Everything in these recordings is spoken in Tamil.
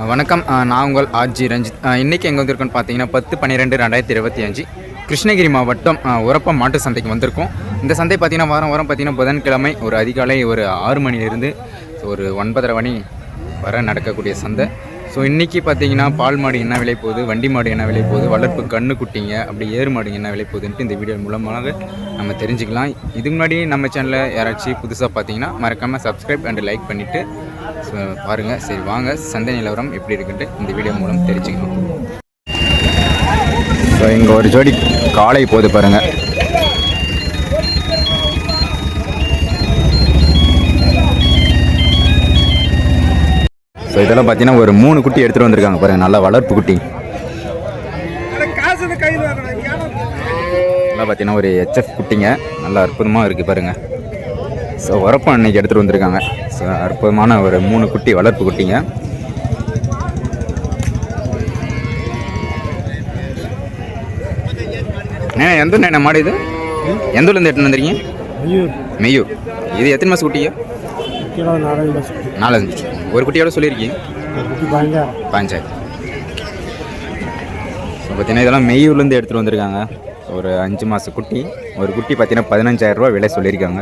வணக்கம். நான் உங்கள் ஆர்ஜி ரஞ்சித். இன்றைக்கி எங்கே வந்திருக்கோன்னு பார்த்தீங்கன்னா 10/12/2025 கிருஷ்ணகிரி மாவட்டம் உரப்பம் மாட்டு சந்தைக்கு வந்திருக்கோம். இந்த சந்தை பார்த்திங்கன்னா வாரம் பார்த்திங்கன்னா புதன்கிழமை ஒரு அதிகாலை ஒரு 6 மணிலேருந்து ஒரு 9:30 மணி வர நடக்கக்கூடிய சந்தை. ஸோ இன்றைக்கி பார்த்திங்கன்னா பால் மாடு என்ன விலை போகுது, வண்டி மாடு என்ன விலை போகுது, வளர்ப்பு கண்ணு குட்டிங்க அப்படி ஏறு மாடு என்ன விலை போகுதுன்ட்டு இந்த வீடியோ மூலமாக நம்ம தெரிஞ்சுக்கலாம். இதுக்கு முன்னாடி நம்ம சேனலில் யாராச்சும் புதுசாக பார்த்தீங்கன்னா மறக்காமல் சப்ஸ்கிரைப் அண்ட் லைக் பண்ணிவிட்டு பாருங்கள். சரி வாங்க சந்தை நிலவரம் எப்படி இருக்குன்ட்டு இந்த வீடியோ மூலம் தெரிஞ்சுக்கணும். ஸோ இங்கே ஒரு ஜோடி காளை போகுது பாருங்கள். ஸோ இதெல்லாம் பார்த்தீங்கன்னா ஒரு 3 குட்டி எடுத்துகிட்டு வந்திருக்காங்க பாருங்கள். நல்லா வளர்ப்பு குட்டி. நல்லா பார்த்தீங்கன்னா ஒரு HF குட்டிங்க நல்லா அற்புதமாக இருக்குது பாருங்கள். ஸோ உரப்பம் அன்றைக்கி எடுத்துகிட்டு வந்திருக்காங்க. ஸோ அற்புதமான ஒரு 3 குட்டி வளர்ப்பு குட்டிங்க. எந்த மாடு இது? எந்த ஊர்லேருந்து எடுத்துன்னு வந்துருக்கீங்க? மெய்யூர். இது எத்தனை மாதம் குட்டிங்க? 4 ஒரு குட்டியோட சொல்லியிருக்கீங்க 15. ஸோ பார்த்தீங்கன்னா இதெல்லாம் மெய்யூர்லேருந்து எடுத்துகிட்டு வந்திருக்காங்க. ஒரு 5 மாத குட்டி. ஒரு குட்டி பார்த்தீங்கன்னா 15,000 ரூபா விலை சொல்லியிருக்காங்க.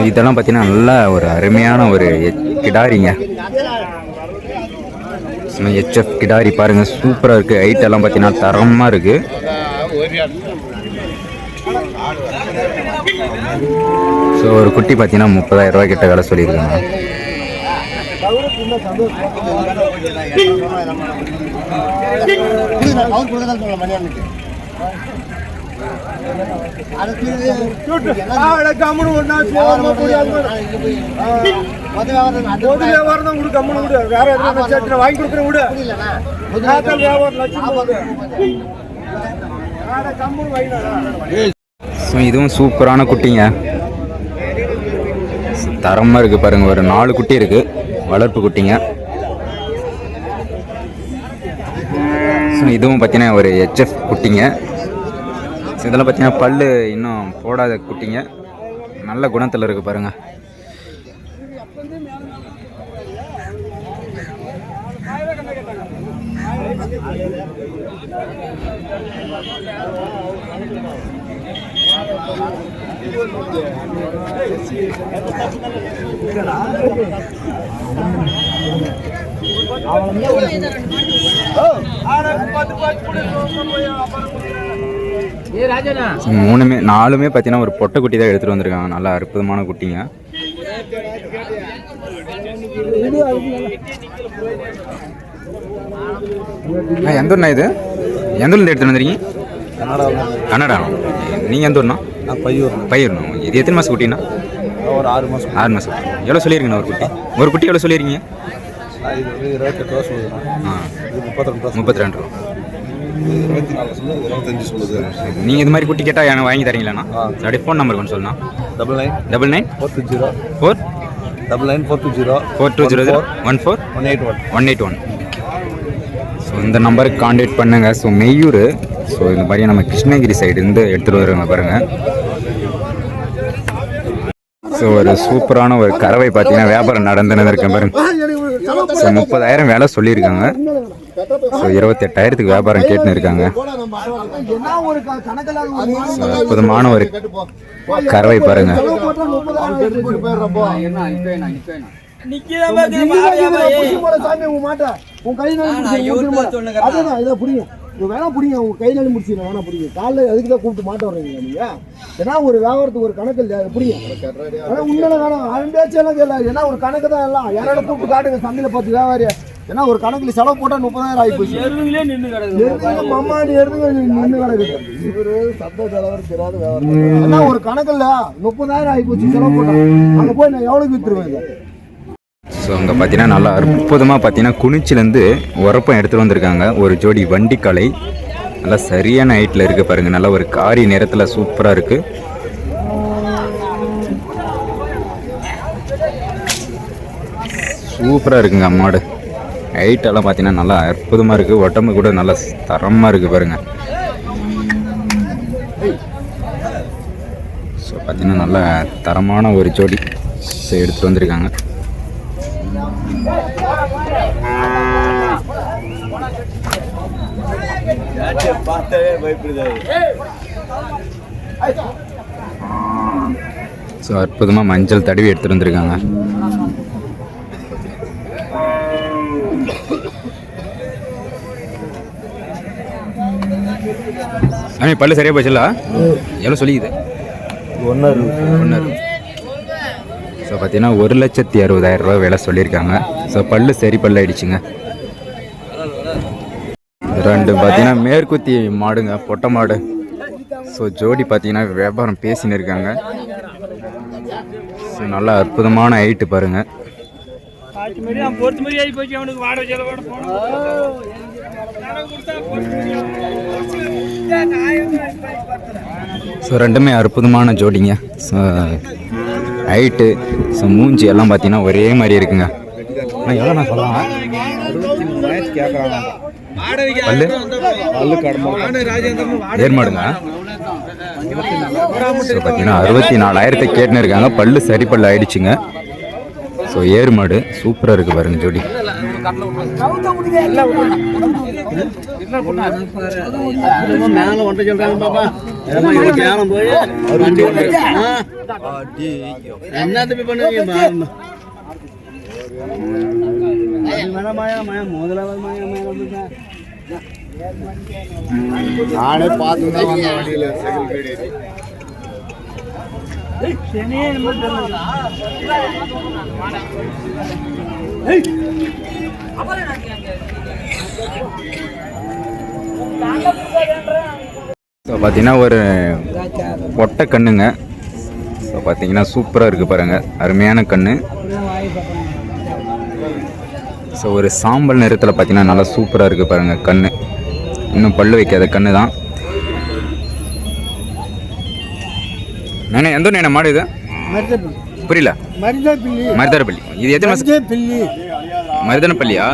இதெல்லாம் பார்த்தீங்கன்னா நல்ல ஒரு அருமையான ஒரு கிடாரிங்க. HF கிடாரி பாருங்கள், சூப்பராக இருக்குது. ஹைட்டெல்லாம் பார்த்தீங்கன்னா தரமாக இருக்குது. ஸோ ஒரு குட்டி பார்த்தீங்கன்னா 30,000 ரூபாய் கிட்ட வேலை சொல்லியிருக்காங்க. இதுவும் சூப்பரான குட்டிங்க, தரமா இருக்கு பாருங்க. ஒரு 4 குட்டி இருக்கு, வளர்ப்பு குட்டிங்க. இதுவும் பார்த்தீங்கன்னா ஒரு HF குட்டிங்க. இதெல்லாம் பார்த்தீங்கன்னா பல்லு இன்னும் போடாத குட்டிங்க, நல்ல குணத்தில் இருக்கு பாருங்க. நாலுமே பார்த்தீங்கன்னா ஒரு பொட்டை குட்டி தான் எடுத்துகிட்டு வந்திருக்காங்க. நல்லா அற்புதமான குட்டிங்க. எந்த ஊர்ண்ணா இது? எந்த ஊர்லேருந்து எடுத்துகிட்டு வந்துருக்கீங்க? கன்னடா. நீங்கள் எந்த ஊர்ண்ணா? பையூர்ண்ணா. இது எத்தனை மாதம் குட்டிண்ணா? ஒரு 6 மாதம். எவ்வளோ சொல்லியிருக்கீங்கண்ணா ஒரு குட்டி? ஒரு குட்டி எவ்வளோ சொல்லியிருக்கீங்க? 32 ரூபா. நீங்கள் இது மாதிரி குட்டி கேட்டால் எனக்கு வாங்கி தரீங்களாண்ணா? அப்படியே ஃபோன் நம்பர் கொஞ்சம் சொல்லலாம். 999420 ஸோ இந்த நம்பருக்கு கான்டாக்ட் பண்ணுங்கள். ஸோ மெய்யூர். ஸோ இந்த மாதிரி நம்ம கிருஷ்ணகிரி சைடு இருந்து எடுத்துகிட்டு வருவாங்க பாருங்கள். ஸோ ஒரு சூப்பரான ஒரு கறவை பார்த்தீங்கன்னா வியாபாரம் நடந்துன்னு இருக்கேன் பாருங்க. ஸோ 30,000 வேலை சொல்லியிருக்காங்க. ஸோ 28,000க்கு வியாபாரம் கேட்டுன்னு இருக்காங்க. அற்புதமான ஒரு கறவை பாருங்க. வேணா பிடிங்க, உங்க கையில முடிச்சுங்க. வேணா பிடிங்க, காலைல அதுக்கு தான் கூப்பிட்டு மாட்ட வர்றீங்க நீங்க. ஏன்னா ஒரு வியாபாரத்துக்கு ஒரு கணக்கு இல்லை, பிடிங்க. ஆனா உண்மையில வேணாம், அவன் பேச்செல்லாம் கேட்கல. ஏன்னா ஒரு கணக்கு தான் எல்லாம். யாரோட கூப்பிட்டு காட்டுங்க சந்தையில 10 வியாபாரி. ஏன்னா ஒரு கணக்குல செலவு போட்டா 30,000 ஆகி போச்சு. மம்மாடி எடுத்துங்க நின்று கிடக்குது. இவரு சத்த தலைவர் தெரியாத வியாபாரம். ஏன்னா ஒரு கணக்குல 30,000 ஆகி போச்சு செலவு போட்டா. அங்க போய் நான் எவ்வளவு வித்துருவேன். ஸோ அங்கே பார்த்தீங்கன்னா நல்லா அற்புதமாக பார்த்தீங்கன்னா குனிச்சிலேருந்து உரப்பம் எடுத்துகிட்டு வந்திருக்காங்க. ஒரு ஜோடி வண்டிக்காலை நல்லா சரியான ஹைட்டில் இருக்குது பாருங்கள். நல்லா ஒரு காரி நிறத்தில் சூப்பராக இருக்குது. சூப்பராக இருக்குங்க மாடு. ஹைட்டெல்லாம் பார்த்தீங்கன்னா நல்லா அற்புதமாக இருக்குது. உடம்பு கூட நல்லா தரமாக இருக்குது பாருங்கள். ஸோ பார்த்தீங்கன்னா நல்ல தரமான ஒரு ஜோடி எடுத்துகிட்டு வந்திருக்காங்க. பார்த்தாவே பயப்படுது. ஸோ அற்புதமாக மஞ்சள் தடவி எடுத்துகிட்டு வந்திருக்காங்க. அண்ணே பல்லு சரியாக போச்சுல்ல? எவ்வளோ சொல்லிக்குது? 1.60. ஸோ பார்த்தீங்கன்னா 1,60,60,000 ரூபா விலை சொல்லியிருக்காங்க. ஸோ பல்லு சரி பல்லு ஆயிடுச்சுங்க. ரெண்டு பார்த்தீங்கன்னா மேற்குத்தி மாடுங்க, பொட்டை மாடு. ஸோ ஜோடி பார்த்தீங்கன்னா வியாபாரம் பேசின்னு இருக்காங்க. ஸோ நல்லா அற்புதமான ஹைட்டு பாருங்க. ஸோ ரெண்டுமே அற்புதமான ஜோடிங்க. ஸோ ஹைட்டு, ஸோ மூஞ்சி எல்லாம் பார்த்தீங்கன்னா ஒரே மாதிரி இருக்குங்க. எவ்வளோ நான் சொல்லலாம்? பல்லு ஏர்மாடுங்க. ஸோ பார்த்தீங்கன்னா 64,000 கேட்டுன்னு இருக்காங்க. பல்லு சரி பல்லு ஆயிடுச்சுங்க. ஸோ ஏர்மாடு சூப்பராக இருக்குது பாருங்க ஜோடி. நானே பார்த்துதான் வந்த வண்டியில் ஸோ பார்த்தீங்கன்னா ஒரு பொட்டை கண்ணுங்க. ஸோ பார்த்தீங்கன்னா சூப்பராக இருக்குது பாருங்கள், அருமையான கண்ணு. ஸோ ஒரு சாம்பல் நிறத்தில் பார்த்தீங்கன்னா நல்லா சூப்பராக இருக்குது பாருங்கள் கண்ணு. இன்னும் பல்லு வைக்காத கண்ணு தான். நானே எந்த நேரம் மாடு இது? புரியல. மருதனப்பள்ளி. இது எத்தனை மாதம்? மருதனப்பள்ளியா?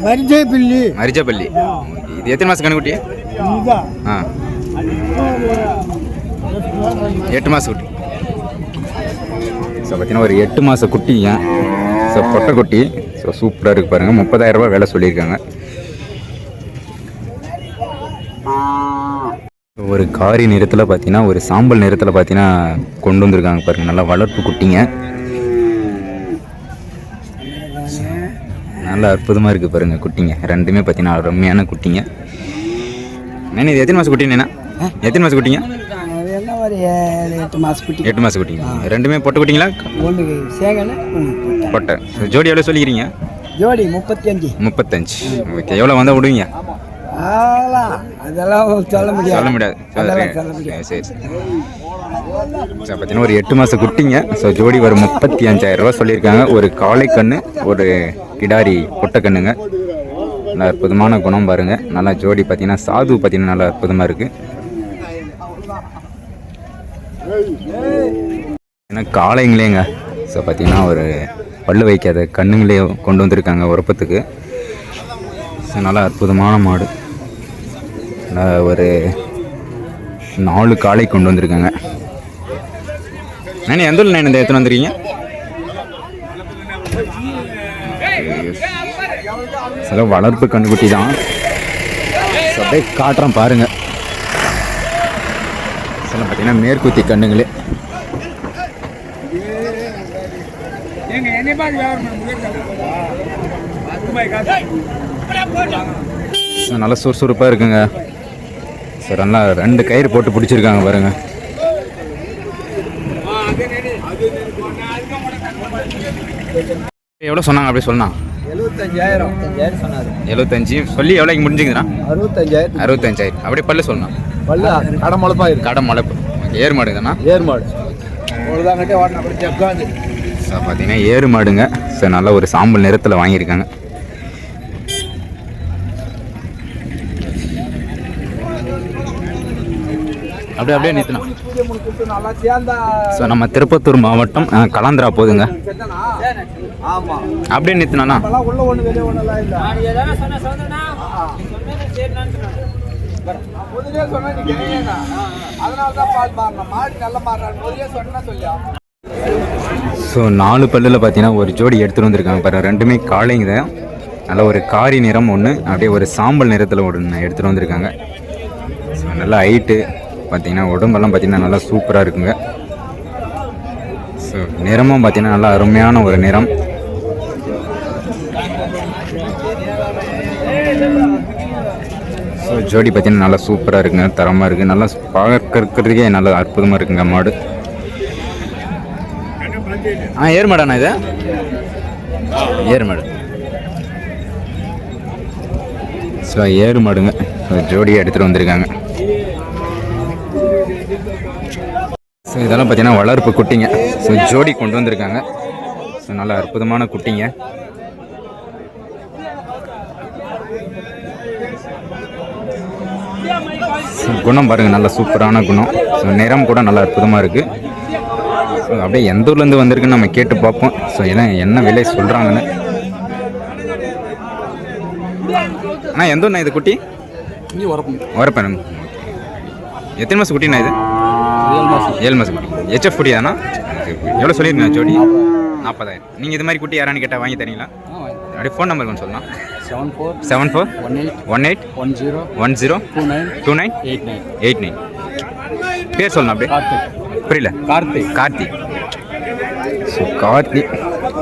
மரிஜாப்பள்ளி. இது எத்தனை மாதம் கண்ணுக்குட்டி? ஆ 8 மாத குட்டி. ஸோ பார்த்தீங்கன்னா ஒரு 8 மாத குட்டிங்க. ஸோ பொட்டை குட்டி. ஸோ சூப்பராக இருக்குது பாருங்கள். 30,000 ரூபா விலை சொல்லியிருக்காங்க. ஒரு காரி நிறத்தில் பார்த்தீங்கன்னா ஒரு சாம்பல் நிறத்தில் பார்த்தீங்கன்னா கொண்டு வந்திருக்காங்க பாருங்கள். நல்லா வளர்ப்பு குட்டிங்க. நல்லா அற்புதமாக இருக்குது பாருங்கள் குட்டிங்க. ரெண்டுமே பார்த்தீங்கன்னா அருமையான குட்டிங்க. நான் இது எத்தனை மாதம் குட்டிங்கண்ணா? எத்தனை மாதம் குட்டிங்க? 8 மாதம் குட்டிங்க. ரெண்டுமே பொட்டை குட்டிங்களா? பொட்டை. ஜோடி எவ்வளோ சொல்லிக்கிறீங்க? ஜோடி 35. ஓகே. எவ்வளோ வந்தால் விடுவீங்க? அதெல்லாம் சொல்ல முடியாது. சரி. பார்த்தீங்கன்னா ஒரு 8 மாத குட்டிங்க. ஸோ ஜோடி ஒரு 35,000 ரூபா சொல்லியிருக்காங்க. ஒரு காளை கண்ணு, ஒரு கிடாரி பொட்டை கண்ணுங்க. நல்லா அற்புதமான குணம் பாருங்கள். நல்லா ஜோடி பார்த்தீங்கன்னா சாது பார்த்தீங்கன்னா நல்லா அற்புதமாக இருக்குது. ஏன்னா காளைங்களேங்க. ஸோ பார்த்தீங்கன்னா ஒரு பல்லு வைக்காத கண்ணுங்களே கொண்டு வந்திருக்காங்க உரப்பத்துக்கு. ஸோ நல்லா அற்புதமான மாடு. ஒரு 4 காளை கொண்டு வந்திருக்காங்க. நான் எந்த ஊரில் நான் இந்த எடுத்துன்னு வந்துருக்கீங்க? சில வளர்ப்பு கண்ணுக்குட்டி தான். அப்படியே காட்டுறேன் பாருங்கள். சில பார்த்தீங்கன்னா மேற்குத்தி கண்ணுங்களே. நல்லா சுறுசுறுப்பாக இருக்குங்க. சார் நல்லா 2 கயிறு போட்டு பிடிச்சிருக்காங்க பாருங்க. எவ்வளோ சொன்னாங்க? அப்படி சொன்னா 75,000 சொன்னாரு. 75 சொல்லி எவ்வளோக்கு முடிஞ்சுங்கண்ணா? 65,000. அப்படியே பல்லு சொல்லணும். பல்லு கடை முளைப்பா இருக்கு. கடை முளைப்பு. ஏர் மாடு தானா? ஏர் மாடு. அவ்வளோதாங்கிட்டே வாட்டின அப்படி ஜக்காது. சார் பார்த்தீங்கன்னா ஏறு மாடுங்க. சார் நல்ல ஒரு சாம்பல் நிறத்தில் வாங்கியிருக்காங்க. அப்படியே நிறுத்தணும். ஸோ நம்ம திருப்பத்தூர் மாவட்டம் கலாந்திரா போதுங்க. அப்படியே நிறுத்தினா ஸோ 4 பல்லில் பார்த்தீங்கன்னா ஒரு ஜோடி எடுத்துகிட்டு வந்திருக்காங்க பாரு. ரெண்டுமே காளைங்க தான். நல்ல ஒரு காரி நிறம் ஒன்று, அப்படியே ஒரு சாம்பல் நிறத்தில் ஒன்று எடுத்துகிட்டு வந்திருக்காங்க. ஸோ நல்லா ஹைட்டு பார்த்தீங்கன்னா உடம்பெல்லாம் பார்த்தீங்கன்னா நல்லா சூப்பராக இருக்குங்க. ஸோ நிறமும் பார்த்தீங்கன்னா நல்லா அருமையான ஒரு நிறம். ஸோ ஜோடி பார்த்தீங்கன்னா நல்லா சூப்பராக இருக்குங்க, தரமாக இருக்குது. நல்லா பார்க்கறதுக்கே நல்லா அற்புதமாக இருக்குங்க மாடு. ஏர் மாடாண்ணா இது? ஏர் மாடு. ஸோ ஏறு மாடுங்க, ஜோடியை எடுத்துகிட்டு வந்திருக்காங்க. ஸோ இதெல்லாம் பார்த்தீங்கன்னா வளர்ப்பு குட்டிங்க. ஸோ ஜோடி கொண்டு வந்திருக்காங்க. ஸோ நல்ல அற்புதமான குட்டிங்க. ஸோ குணம் பாருங்கள், நல்ல சூப்பரான குணம். ஸோ நிறம் கூட நல்லா அற்புதமாக இருக்குது. ஸோ அப்படியே எந்த ஊர்லேருந்து வந்திருக்குன்னு நம்ம கேட்டு பார்ப்போம். ஸோ என்ன விலை சொல்கிறாங்கன்னு. அண்ணா எந்த ஊர்ண்ணா இது குட்டி? வரப்பேன். எத்தனை மாதம் குட்டிண்ணா இது? 7 மாதம் குட்டி. ஹெச்எஃப் குட்டி தானா? எவ்வளோ சொல்லியிருக்கேன் ஜோடி? 40,000. நீங்கள் இது மாதிரி குட்டி யாரான்னு கேட்டால் வாங்கி தரீங்களா? அப்படியே ஃபோன் நம்பர் கொஞ்சம் சொல்லலாம். 741810102989. பேர் சொல்லணும் அப்படியே. புரியல? கார்த்திக். ஸோ கார்த்திக்.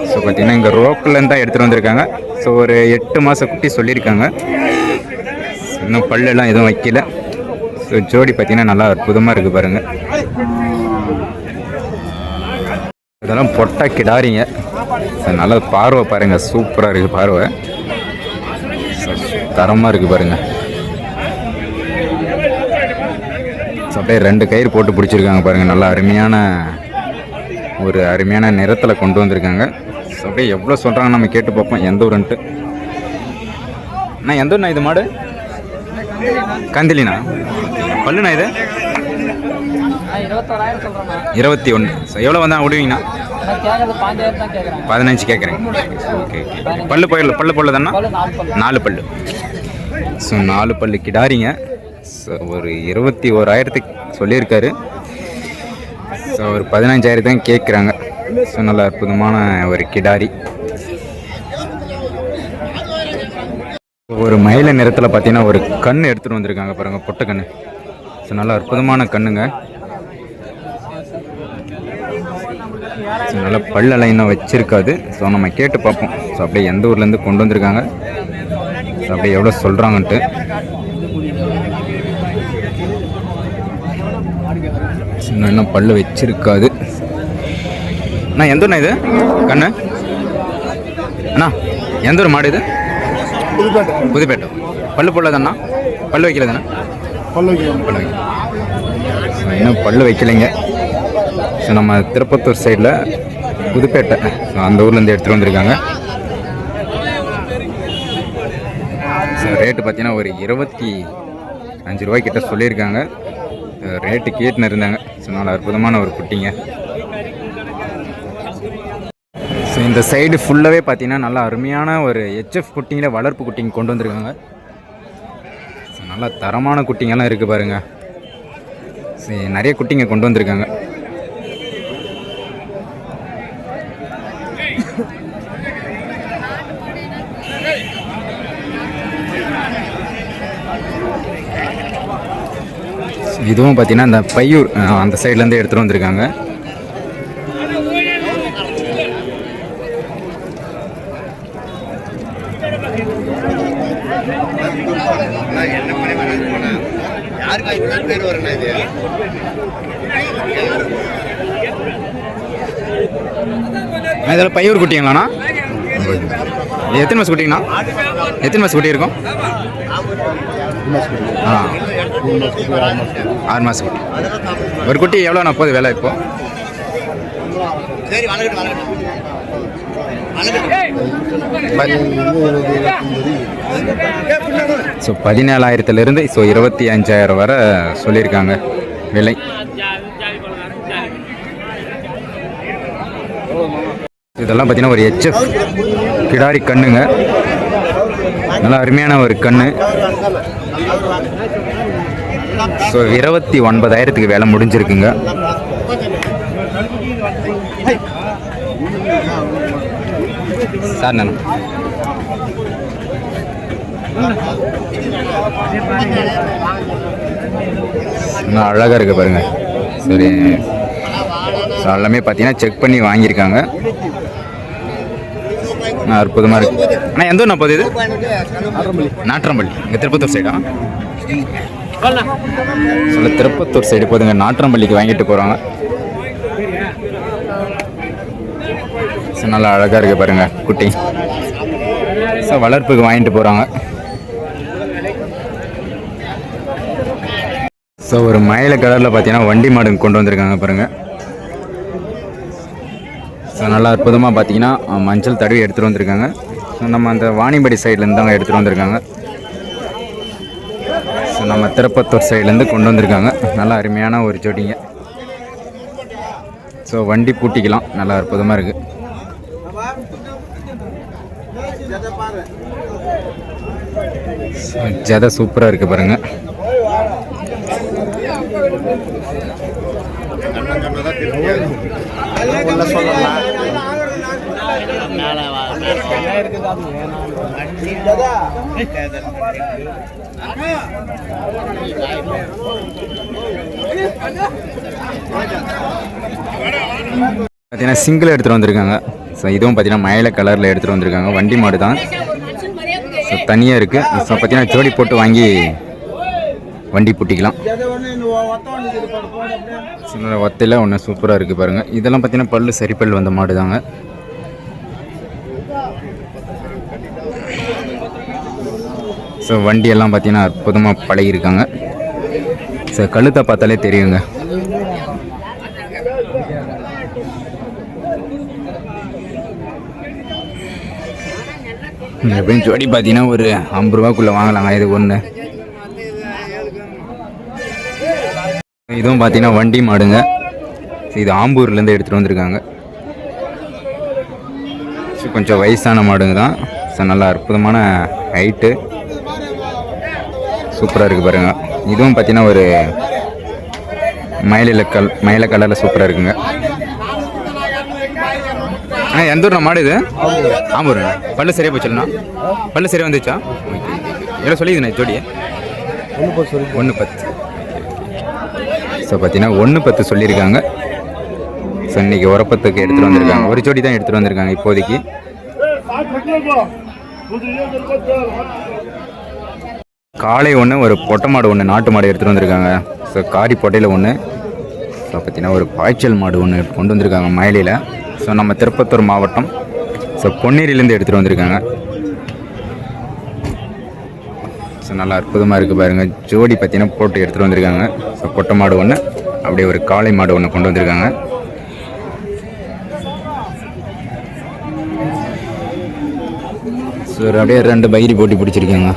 ஸோ பார்த்தீங்கன்னா இங்கே ரோக்கிலேருந்து தான் எடுத்துகிட்டு வந்திருக்காங்க. ஸோ ஒரு 8 மாத குட்டி சொல்லியிருக்காங்க. இன்னும் பல்லெல்லாம் எதுவும் வைக்கல. ஸோ ஜோடி பார்த்தீங்கன்னா நல்லா அற்புதமாக இருக்குது பாருங்கள். இதெல்லாம் பொட்டா கிடாரிங்க. ஸோ நல்லா பார்வை பாருங்கள், சூப்பராக இருக்குது பார்வை. தரமாக இருக்குது பாருங்கள். ஸோ அப்படியே 2 கயிறு போட்டு பிடிச்சிருக்காங்க பாருங்கள். நல்லா அருமையான நிறத்தில் கொண்டு வந்திருக்காங்க. ஸோ அப்படியே எவ்வளோ சொல்கிறாங்க நம்ம கேட்டு பார்ப்போம் எந்த ஊருன்ட்டு. அண்ணா எந்த ஊர்ண்ணா இது மாடு? கந்திலிண்ணா. பல்லுண்ணா இது? 21. ஸோ எவ்வளோ வந்தால் விடுவீங்கண்ணா? 15 கேட்குறேன். ஓகே. பல்லு தானே? 4 பல்லு. ஸோ 4 பல்லு கிடாரிங்க. ஸோ ஒரு 21,000 சொல்லியிருக்காரு. ஸோ ஒரு 15,000 தான் கேட்குறாங்க. ஸோ நல்ல அற்புதமான ஒரு கிடாரி. ஒரு மயில நிறத்தில் பார்த்தீங்கன்னா ஒரு கண் எடுத்துகிட்டு வந்திருக்காங்க பாருங்கள், பொட்டை கண். ஸோ நல்ல அற்புதமான கண்ணுங்க. ஸோ நல்ல பல்லெல்லாம் இன்னும் வச்சிருக்காது. ஸோ நம்ம கேட்டு பார்ப்போம். ஸோ அப்படியே எந்த ஊர்லேருந்து கொண்டு வந்திருக்காங்க, ஸோ அப்படியே எவ்வளோ சொல்கிறாங்கன்ட்டு. இன்னும் பல்லு வச்சிருக்காது. அண்ணா எந்த ஊர்ண்ணா இது கண்ணு? அண்ணா எந்த ஊர் மாடு இது? புதுப்பேட்டை. பல்லு போடலதாண்ணா? பல்லு வைக்கல தானே? பல்லு வைக்கல. இன்னும் பல்லு வைக்கலைங்க. ஸோ நம்ம திருப்பத்தூர் சைடில் புதுப்பேட்டை, ஸோ அந்த ஊர்லேருந்து எடுத்துகிட்டு வந்திருக்காங்க. ஸோ ரேட்டு பார்த்தீங்கன்னா ஒரு 25 ரூபாய்க்கிட்ட சொல்லியிருக்காங்க. ரேட்டு கேட்டுன்னு இருந்தாங்க. ஸோ நல்ல அற்புதமான ஒரு குட்டிங்க. ஸோ இந்த சைடு ஃபுல்லாகவே பார்த்தீங்கன்னா நல்லா அருமையான ஒரு ஹெச்எஃப் குட்டிங்கில் வளர்ப்பு குட்டிங்க கொண்டு வந்திருக்காங்க. ஸோ நல்லா தரமான குட்டிங்கெல்லாம் இருக்குது பாருங்கள். ஸோ நிறைய குட்டிங்க கொண்டு வந்திருக்காங்க. இதுவும் பார்த்தீங்கன்னா இந்த பையூர் அந்த சைட்லேருந்து எடுத்துகிட்டு வந்திருக்காங்க. இதில் பையூர் குட்டிங்களாண்ணா? எத்தனை மாதம் குட்டிங்கண்ணா? எத்தனை மாதம் குட்டி இருக்கும்? 6 மாதம் குட்டி. ஒரு குட்டி எவ்வளோ நான் போகுது விலை இப்போ? ஸோ 17,000 ஸோ 25,000 வரை சொல்லியிருக்காங்க விலை. இதெல்லாம் பார்த்தீங்கன்னா ஒரு ஹெச்எஃப் கிடாரி கண்ணுங்க. நல்லா அருமையான ஒரு கண்ணு. ஸோ 29,000 வேலை முடிஞ்சிருக்குங்க. சார் நான் இன்னும் அழகாக இருக்குது பாருங்கள். சரி, ஸோ எல்லாமே பார்த்தீங்கன்னா செக் பண்ணி வாங்கியிருக்காங்க. அற்புதமாக இருக்குது. ஆனால் எந்த ஊர்னா போகுது இது? நாற்றம்பள்ளி. இங்கே திருப்பத்தூர் சைடா? சொல்ல திருப்பத்தூர் சைடு போதுங்க. நாற்றம்பள்ளிக்கு வாங்கிட்டு போகிறாங்க. ஸோ நல்லா அழகாக இருக்குது பாருங்கள் குட்டி. ஸோ வளர்ப்புக்கு வாங்கிட்டு போகிறாங்க. ஸோ ஒரு மயில கலரில் பார்த்தீங்கன்னா வண்டி மாடு கொண்டு வந்திருக்காங்க பாருங்கள். ஸோ நல்லா அற்புதமாக பார்த்தீங்கன்னா மஞ்சள் தடவி எடுத்துகிட்டு வந்திருக்காங்க. ஸோ நம்ம அந்த வாணிபடி சைட்லேருந்து தாங்க எடுத்துகிட்டு வந்திருக்காங்க. ஸோ நம்ம திருப்பத்தூர் சைட்லேருந்து கொண்டு வந்திருக்காங்க. நல்லா அருமையான ஒரு ஜோடிங்க. ஸோ வண்டி பூட்டிக்கலாம். நல்லா அற்புதமாக இருக்குது. ஜதை சூப்பராக இருக்குது பாருங்கள். பார்த்தீங்கன்னா சிங்கிள் எடுத்துகிட்டு வந்திருக்காங்க. ஸோ இதுவும் பார்த்தீங்கன்னா மயில கலரில் எடுத்துகிட்டு வந்திருக்காங்க. வண்டி மாடு தான். ஸோ தனியாக இருக்குது. ஸோ பார்த்தீங்கன்னா ஜோடி போட்டு வாங்கி வண்டி பூட்டிக்கலாம். சின்ன ஒத்தையில் ஒன்று சூப்பராக இருக்குது பாருங்கள். இதெல்லாம் பார்த்தீங்கன்னா பல்லு சரி பல் வந்த மாடு தாங்க. ஸோ வண்டியெல்லாம் பார்த்தீங்கன்னா அற்புதமாக பழகிருக்காங்க. ஸோ கழுத்தை பார்த்தாலே தெரியுங்க. எப்படியும் ஜோடி பார்த்தீங்கன்னா ஒரு 50 ரூபாக்குள்ளே வாங்கலாங்க. இது ஒன்று. இதுவும் பார்த்தீங்கன்னா வண்டி மாடுங்க. இது ஆம்பூர்லேருந்து எடுத்துகிட்டு வந்திருக்காங்க. ஸோ கொஞ்சம் வயசான மாடுங்க தான். ஸோ நல்லா அற்புதமான ஹைட்டு சூப்பராக இருக்குது பாருங்கள். இதுவும் பார்த்தீங்கன்னா ஒரு மயில கலரில் சூப்பராக இருக்குங்க. ஆனால் எந்த ஊர்ண்ணா மாடு இது? ஆம்பூர்ண்ணா. பல்லு சரியாக போச்சுண்ணா? பல்லு சரியாக வந்துச்சா? எவ்வளோ சொல்லிதுண்ணா ஜோடியை? 110. ஸோ பார்த்தீங்கன்னா 110 சொல்லியிருக்காங்க. ஸோ இன்றைக்கி உரப்பத்துக்கு எடுத்துகிட்டு வந்திருக்காங்க. ஒரு ஜோடி தான் எடுத்துகிட்டு வந்திருக்காங்க இப்போதைக்கு. காளை ஒன்று, ஒரு பொட்டை மாடு ஒன்று, நாட்டு மாடு எடுத்துகிட்டு வந்திருக்காங்க. ஸோ காரி பொட்டையில் ஒன்று. ஸோ பார்த்தீங்கன்னா ஒரு பாய்ச்சல் மாடு ஒன்று கொண்டு வந்திருக்காங்க மயிலையில். ஸோ நம்ம திருப்பத்தூர் மாவட்டம் ஸோ பொன்னேரியிலேருந்து எடுத்துகிட்டு வந்திருக்காங்க. ஸோ நல்லா அற்புதமாக இருக்குது பாருங்கள். ஜோடி பார்த்தீங்கன்னா போட்டு எடுத்துகிட்டு வந்திருக்காங்க. ஸோ பொட்டை மாடு ஒன்று, அப்படியே ஒரு காளை மாடு ஒன்று கொண்டு வந்திருக்காங்க. ஸோ அப்படியே 2 பைரி போட்டி பிடிச்சிருக்காங்க.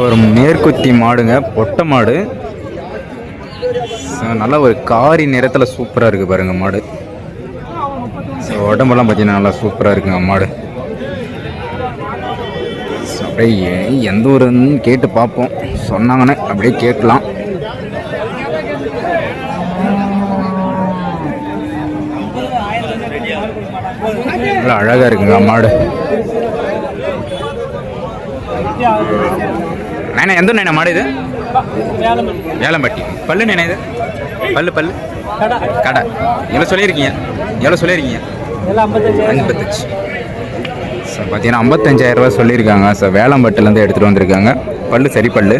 ஒரு மேற்குத்தி மாடுங்க, பொட்டை மாடு. நல்லா ஒரு காரி நிறத்தில் சூப்பராக இருக்குது பாருங்கள் மாடு. ஸோ உடம்பெல்லாம் பார்த்தீங்கன்னா நல்லா சூப்பராக இருக்குங்க மாடு. ஸோ அப்படியே எந்த ஊருன்னு கேட்டு பார்ப்போம். சொன்னாங்கன்னு அப்படியே கேட்கலாம். நல்லா அழகாக இருக்குங்க மாடு. நைனா எந்த நைனா மாடு இது? வேலம்பட்டி. பல்லு நைனா இது? பல்லு கடை. எவ்வளோ சொல்லியிருக்கீங்க? 55. ஸோ பார்த்தீங்கன்னா 55,000 ரூபா சொல்லியிருக்காங்க. ஸோ வேலம்பட்டிலேருந்து எடுத்துகிட்டு வந்திருக்காங்க. பல்லு சரி பல்லு.